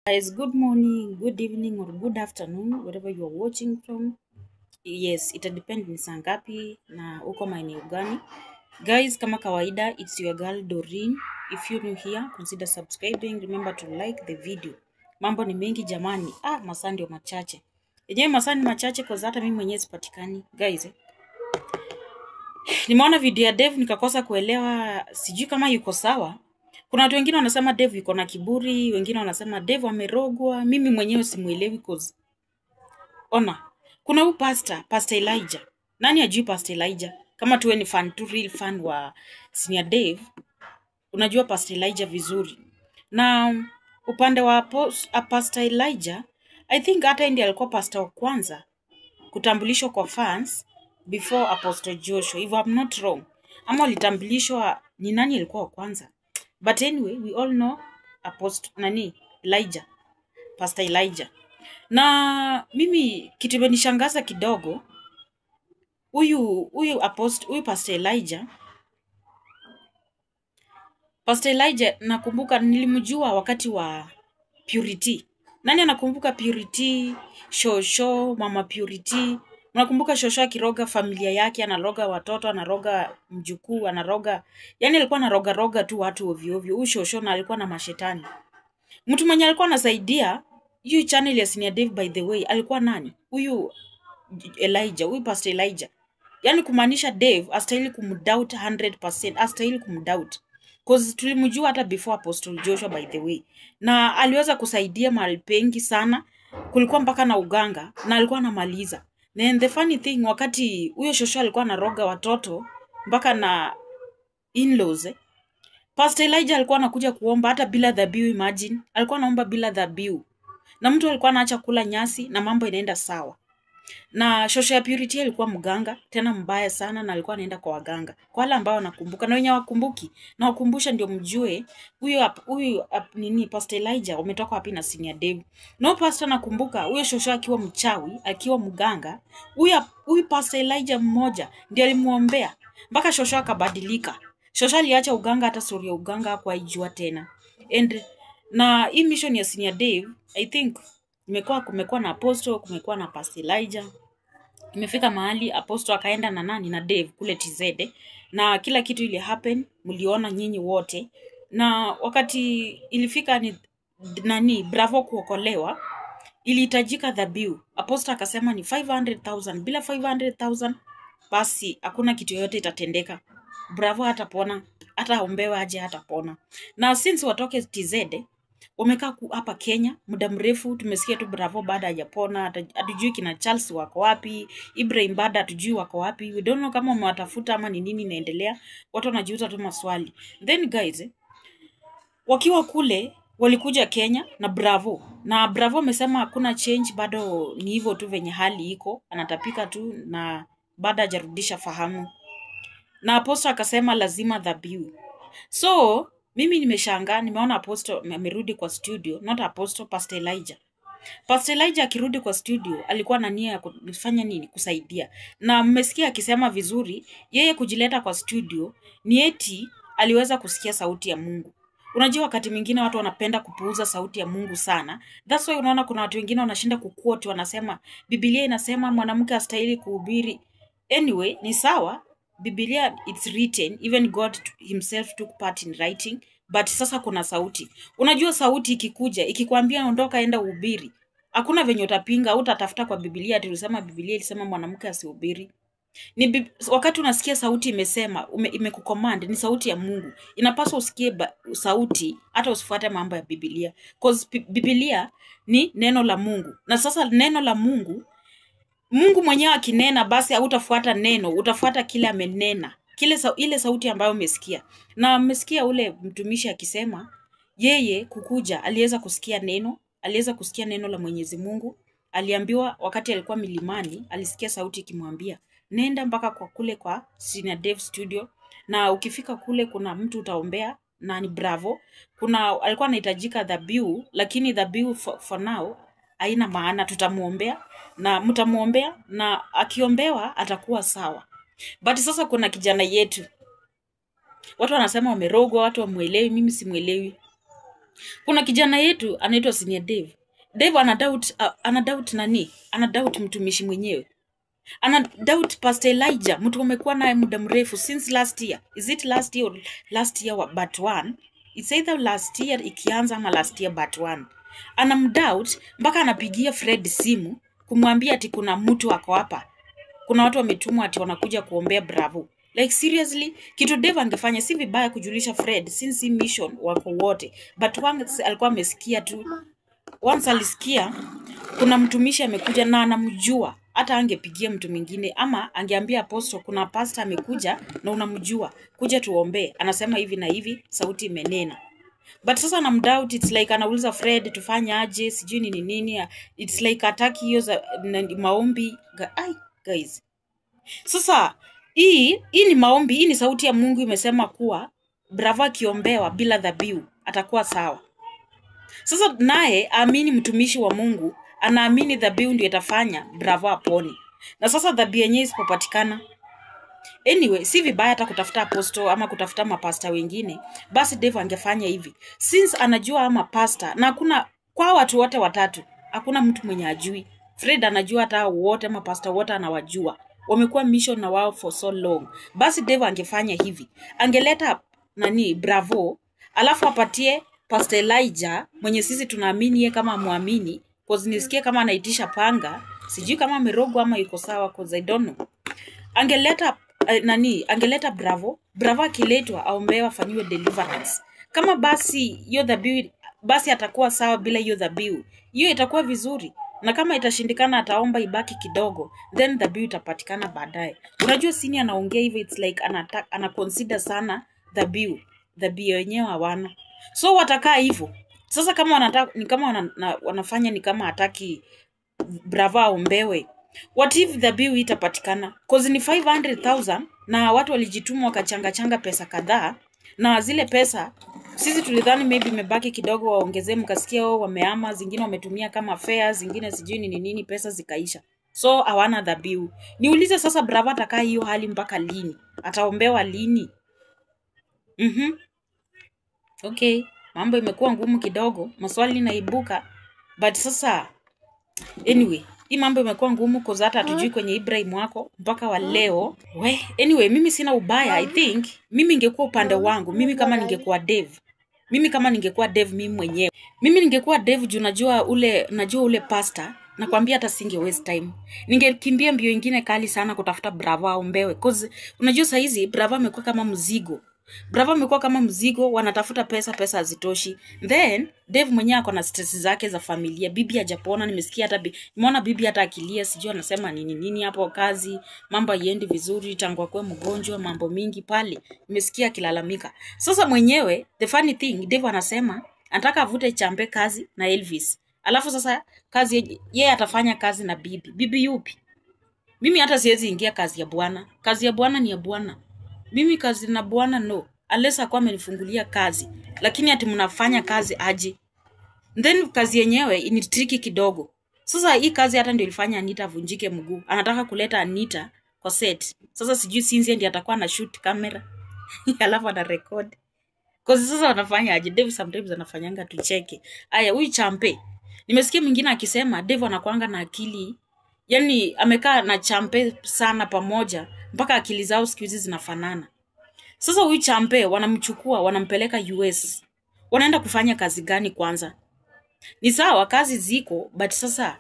Guys, good morning, good evening, or good afternoon, wherever you are watching from. Yes, ita depend ni saa ngapi na uko maeneo gani. Guys, kama kawaida, it's your girl Doreen. If you're new here, consider subscribing. Remember to like the video. Mambo ni mengi jamani. Masaa ndio machache. Yenyewe masaa ni machache kwa hata mimi mwenyewe sipatikani. Guys, nimeona video ya Dave nikakosa kuelewa, sijui kama yuko sawa. Kuna watu wengine wanasema Dave yuko na kiburi, wengine wanasema Dave amerogwa. Mimi mwenyewe simuelewi cause ona, kuna huyu Pastor Elijah. Nani ajui Pastor Elijah? Kama tuwe ni fan, tu real fan wa Senior Dave, unajua Pastor Elijah vizuri. Na upande wa Pastor Elijah, I think hata ndiye alikuwa pastor wa kwanza kutambulishwa kwa fans before Apostle Joshua, if I'm not wrong. Ama litambulishwa ni nani alikuwa wa kwanza? But anyway, we all know Elijah, Pastor Elijah. Na mimi kitu imenishangaza kidogo, huyu Pastor Elijah nakumbuka nilimjua wakati wa Purity. Nani anakumbuka Purity, Shosho, Mama Purity? Unakumbuka Shosho akiroga familia yake, anaroga watoto, anaroga mjukuu, anaroga, yani alikuwa anaroga tu watu ovyo ovyo. Huyu Shosho na alikuwa na mashetani. Mtu mwenye alikuwa anasaidia hiyo channel ya Senior Dave, by the way, alikuwa nani? Huyu Pastor Elijah. Yani kumaanisha Dave astahili kumdoubt 100%, astahili kumdoubt. Cause tulimjua hata before Apostle Joshua, by the way. Na aliweza kusaidia mahali pengi sana. Kulikuwa mpaka na uganga na alikuwa anamaliza. And the funny thing, wakati huyo Shosho alikuwa anaroga watoto mpaka na in-laws, Pastor Elijah alikuwa anakuja kuomba hata bila dhabihu. Imagine, alikuwa anaomba bila dhabihu. Na mtu alikuwa anaacha kula nyasi na mambo inaenda sawa. Na Shosho ya Purity alikuwa mganga, tena mbaya sana, na alikuwa anaenda kwa waganga. Kwa wale ambao wanakumbuka na wenye wakumbuki, na wakumbusha ndio mjue huyu Pastor Elijah umetoka wapi na Senior Dave. No pastor nakumbuka huyo Shosho akiwa mchawi, akiwa mganga, huyu Pastor Elijah mmoja ndiye alimuombea mpaka Shosho akabadilika. Shosho aliacha uganga, hata story ya uganga kwa ijua tena. Na hii mission ya Senior Dave, I think kumekuwa na Apostle, kumekuwa na Pastor Elijah. Imefika mahali Apostle akaenda na nani na Dave kule TZ, na kila kitu ile happen, mliona nyinyi wote. Na wakati ilifika ni Bravo kuokolewa, ilihitajika dhabihu. Apostle akasema ni 500,000. Bila 500,000 basi hakuna kitu yote itatendeka. Bravo hatapona, hata aombewe aje hatapona. Na since watoke TZ, wamekaa hapa Kenya muda mrefu. Tumesikia tu Bravo baada hajapona, hatujui kina Charles wako wapi, Ibrahim baada hatujui wako wapi. We don't know kama wamewatafuta ama ni nini inaendelea. Watu wanajiuliza tu maswali. Then guys, wakiwa kule walikuja Kenya na Bravo. Na Bravo amesema hakuna change, bado ni hivyo tu venye hali iko, anatapika tu na baada hajarudisha fahamu. Na Apostle akasema lazima dhabihu. So mimi nimeshangaa, nimeona Apostle amerudi kwa studio, not Apostle, Pastor Elijah. Pastor Elijah akirudi kwa studio alikuwa na nia ya kufanya nini? Kusaidia. Na mmesikia akisema vizuri, yeye kujileta kwa studio ni eti aliweza kusikia sauti ya Mungu. Unajua wakati mwingine watu wanapenda kupuuza sauti ya Mungu sana. That's why unaona kuna watu wengine wanashinda kuquote, wanasema Biblia inasema mwanamke hastahili kuhubiri. Anyway, ni sawa. Biblia, it's written, even God himself took part in writing, but sasa kuna sauti. Unajua sauti ikikuja, ikikwambia ondoka enda uhubiri, hakuna venye utapinga au utatafuta kwa Biblia ati usema Biblia ilisema mwanamke asihubiri. Wakati unasikia sauti imesema, imekucommand, ni sauti ya Mungu. Inapaswa usikie sauti hata usifuate mambo ya Biblia, because Biblia ni neno la Mungu. Na sasa neno la Mungu mwenyewe akinena, basi hautafuata neno, utafuata kile amenena, ile sauti ambayo umesikia. Na umesikia ule mtumishi akisema yeye kukuja aliweza kusikia neno la Mwenyezi Mungu. Aliambiwa wakati alikuwa milimani, alisikia sauti ikimwambia nenda mpaka kwa kule kwa Senior Dave studio, na ukifika kule kuna mtu utaombea na ni Bravo. Alikuwa anahitajika dhabihu, lakini dhabihu for now haina maana, tutamuombea na mtamuombea, na akiombewa atakuwa sawa. But sasa kuna kijana yetu, watu wanasema wamerogwa, watu wamuelewi, mimi simuelewi. Kuna kijana yetu anaitwa Senior Dave. Dave anadoubt nani? Anadoubt mtumishi mwenyewe. Anadoubt Pastor Elijah, mtu amekuwa naye muda mrefu since last year. Is it last year or last year but one? It's either last year ikianza ama last year but one. Anamdoubt mpaka anapigia Fred simu kumwambia ati kuna mtu ako hapa. Kuna watu wametumwa ati wanakuja kuombea Bravo. Like seriously, kitu Dave angefanya si vibaya kujulisha Fred since mission wako wote. But once alikuwa amesikia tu. Once alisikia kuna mtumishi amekuja na anamjua, hata angepigia mtu mwingine ama angeambia apostle kuna pastor amekuja na unamjua, kuja tuombe. Anasema hivi na hivi, sauti imenena. But sasa anamdoubt, it's like anauliza Fred tufanye aje, sijui ni nini. It's like ataki hiyo za maombi. Ai guys. Sasa hii ni maombi, hii ni sauti ya Mungu imesema kuwa Bravo akiombewa bila dhabihu atakuwa sawa. Sasa naye amini mtumishi wa Mungu, anaamini dhabihu ndio itafanya Bravo apone. Na sasa dhabihu yenyewe isipopatikana. Anyway, si vibaya hata kutafuta apostle ama kutafuta mapasta wengine. Basi Dave angefanya hivi. Since anajua ama pasta na kuna kwa watu wote watatu, hakuna mtu mwenye ajui. Fred anajua hata wote mapasta wote anawajua. Wamekuwa mission na wao for so long. Basi Dave angefanya hivi. Angeleta nani Bravo, alafu apatie Pastor Elijah mwenye sisi tunaamini yeye kama muamini, cause nisikie kama anaitisha panga, sijui kama amerogwa ama yuko sawa, cause I don't know. Angeleta Bravo akiletwa aombewa afanyiwe deliverance. Kama basi hiyo dhabihu basi atakuwa sawa bila hiyo dhabihu, hiyo itakuwa vizuri. Na kama itashindikana ataomba ibaki kidogo, then dhabihu itapatikana baadaye. Unajua sini anaongea hivyo, it's like ana consider sana dhabihu yenyewe hawana. So watakaa hivyo. Sasa kama wanataka ni kama wanafanya ni kama hataki Bravo aombewe. What if dhabihu itapatikana? Cause ni 500,000 na watu walijituma wakachanga pesa kadhaa, na zile pesa sisi tulidhani maybe imebaki kidogo waongezee, mkasikia wao wameama, zingine wametumia kama fares, zingine sijui ni nini, pesa zikaisha. So hawana dhabihu. Niulize sasa Bravo atakaa hiyo hali mpaka lini? Ataombewa lini? Okay, mambo imekuwa ngumu kidogo, maswali naibuka, but sasa anyway, hii mambo imekuwa ngumu kwa hata hatujui kwenye Ibrahim wako mpaka wa leo. Anyway, mimi sina ubaya. I think mimi ningekuwa upande wangu, mimi kama ningekuwa Dave. Mimi mwenyewe. Mimi ningekuwa Dave juu najua ule pastor, nakwambia hata singe waste time. Ningekimbia mbio nyingine kali sana kutafuta Bravo aombewe, cause unajua saa hizi Bravo amekuwa kama mzigo. Wanatafuta pesa hazitoshi. Then Dave mwenyewe ako na stress zake za familia. Bibi hajapona, nimesikia hata nimeona bibi hata akilia, sijui anasema nini hapo kazi, mambo haiendi vizuri tangu akwe mgonjwa, mambo mingi pale. Nimesikia akilalamika. Sasa mwenyewe the funny thing, Dave anasema anataka avute Champe kazi na Elvis. Alafu sasa kazi yeye atafanya kazi na bibi. Bibi yupi? Mimi hata siwezi ingia kazi ya bwana. Kazi ya bwana ni ya bwana. Mimi kazi na bwana no. Unless akwa amenifungulia kazi. Lakini ati mnafanya kazi aje. Then kazi yenyewe ni tricky kidogo. Sasa hii kazi hata ndio ilifanya Anita vunjike mguu. Anataka kuleta Anita kwa set. Sasa sijui Cynthia ndiye atakuwa na shoot camera. Alafu ana record. Cause sasa wanafanya aje? Dave sometimes anafanyanga tucheke. Aya, huyu Champe. Nimesikia mwingine akisema Dave anakuanga na akili. Yaani amekaa na Champe sana pamoja mpaka akili zao siku hizi zinafanana. Sasa huyu Champe wanamchukua, wanampeleka US. Wanaenda kufanya kazi gani kwanza? Ni sawa kazi ziko, but sasa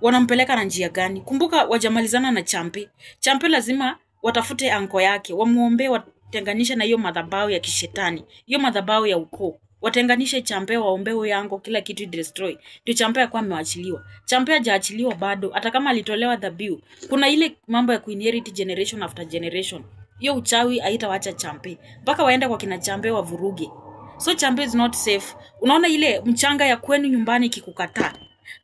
wanampeleka na njia gani? Kumbuka wajamalizana na Champe. Champe lazima watafute anko yake, wamuombe, watenganishe na hiyo madhabahu ya kishetani, hiyo madhabahu ya ukoo. Watenganishe Champe, waombe huyo anko, kila kitu destroy. Ndio Champe akwa ameachiliwa. Champe hajaachiliwa bado, hata kama alitolewa dhabihu. Kuna ile mambo ya kuinherit generation after generation. Hiyo uchawi haitawaacha Champe. Mpaka waende kwa kina Champe wavuruge. So Champe is not safe. Unaona ile mchanga ya kwenu nyumbani ikikukataa,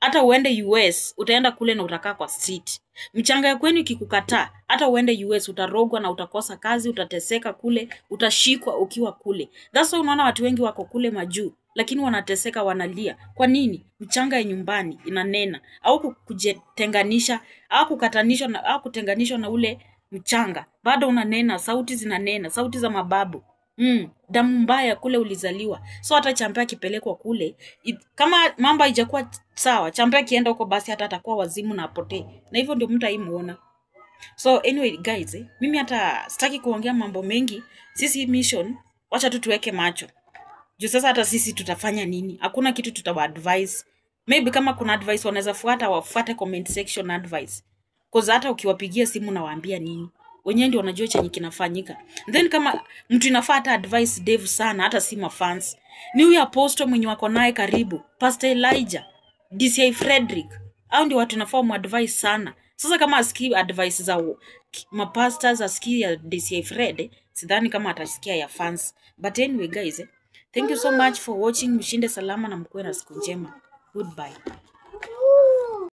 hata uende US utaenda kule na utakaa kwa street. Mchanga ya kwenu ikikukataa, hata uende US utarogwa na utakosa kazi, utateseka kule, utashikwa ukiwa kule. That's why unaona watu wengi wako kule majuu, lakini wanateseka, wanalia. Kwa nini? Mchanga ya nyumbani inanena. Au kutenganisha, au kukatanishwa na au kutenganishwa na ule mchanga. Bado unanena, sauti zinanena, sauti za mababu. Damu mbaya kule ulizaliwa. So hata Champe akipelekwa kule, kama mambo haijakuwa sawa, Champe akienda huko basi hata atakuwa wazimu na apotee. Na hivyo ndio mtaimuona. So anyway guys, mimi hata sitaki kuongea mambo mengi. Sisi mission, wacha tu tuweke macho. Juu sasa hata sisi tutafanya nini? Hakuna kitu tutawa-advise. Maybe kama kuna advice wanaweza fuata, wafuate comment section advice. Cause hata ukiwapigia simu na waambia nini? Wenyewe ndio wanajua chenye kinafanyika. Then kama mtu inafaa hata advice Dave sana, hata si mafans. Ni huyu apostle mwenye wako naye karibu, Pastor Elijah, DCI Frederick. Hao ndio watu inafaa mu-advise sana. Sasa kama asikii advice za mapastors, asikii ya DCI Fred, sidhani kama atasikia ya fans. But anyway guys, thank you so much for watching. Mshinde salama na mkuwe na siku njema. Goodbye.